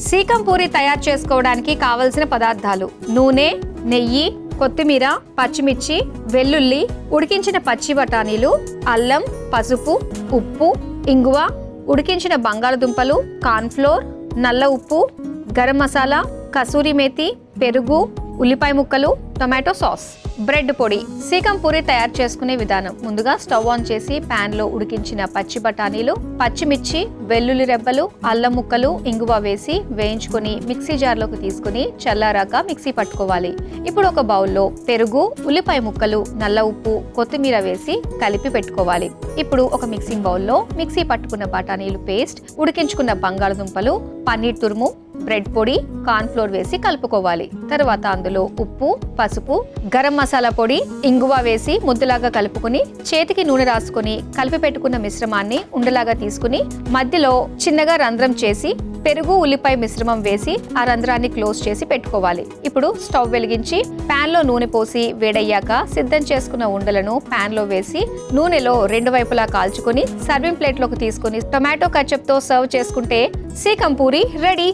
సీకం పూరి తయారు చేసుకోవడానికి కావలసిన పదార్థాలు: నూనె, నెయ్యి, కొత్తిమీర, పచ్చిమిర్చి, వెల్లుల్లి, ఉడికించిన పచ్చి బఠానీలు, అల్లం, పసుపు, ఉప్పు, ఇంగువ, ఉడికించిన బంగాళదుంపలు, కార్న్ఫ్లోర్, నల్ల ఉప్పు, గరం మసాలా, కసూరి మేతి, పెరుగు, ఉల్లిపాయ ముక్కలు, టొమాటో సాస్. బ్రెడ్ పొడి. సీకం పూరి తయారు చేసుకునే విధానం: ముందుగా స్టవ్ ఆన్ చేసి ప్యాన్ లో ఉడికించిన పచ్చి బఠానీలు, పచ్చిమిర్చి, వెల్లుల్లి రెబ్బలు, అల్లం ముక్కలు, ఇంగువ వేసి వేయించుకొని మిక్సీ జార్లోకి తీసుకుని చల్లారాక మిక్సీ పట్టుకోవాలి. ఇప్పుడు ఒక బౌల్లో పెరుగు, ఉల్లిపాయ ముక్కలు, నల్ల ఉప్పు, కొత్తిమీర వేసి కలిపి పెట్టుకోవాలి. ఇప్పుడు ఒక మిక్సింగ్ బౌల్లో మిక్సీ పట్టుకున్న బఠానీలు పేస్ట్, ఉడికించుకున్న బంగాళదుంపలు, పన్నీర్ తురుము, బ్రెడ్ పొడి, కార్న్ఫ్లోర్ వేసి కలుపుకోవాలి. తర్వాత అందులో ఉప్పు, పసుపు, గరం మసాలా పొడి, ఇంగువ వేసి ముద్దలాగా కలుపుకుని చేతికి నూనె రాసుకుని కలిపి పెట్టుకున్న మిశ్రమాన్ని ఉండలాగా తీసుకుని మధ్యలో చిన్నగా రంధ్రం చేసి పెరుగు, ఉల్లిపాయ మిశ్రమం వేసి ఆ రంధ్రాన్ని క్లోజ్ చేసి పెట్టుకోవాలి. ఇప్పుడు స్టవ్ వెలిగించి ప్యాన్ లో నూనె పోసి వేడయ్యాక సిద్ధం చేసుకున్న ఉండలను ప్యాన్ లో వేసి నూనెలో రెండు వైపులా కాల్చుకొని సర్వింగ్ ప్లేట్ లోకి తీసుకుని టొమాటో కచప్ తో సర్వ్ చేసుకుంటే సీకం పూరి రెడీ.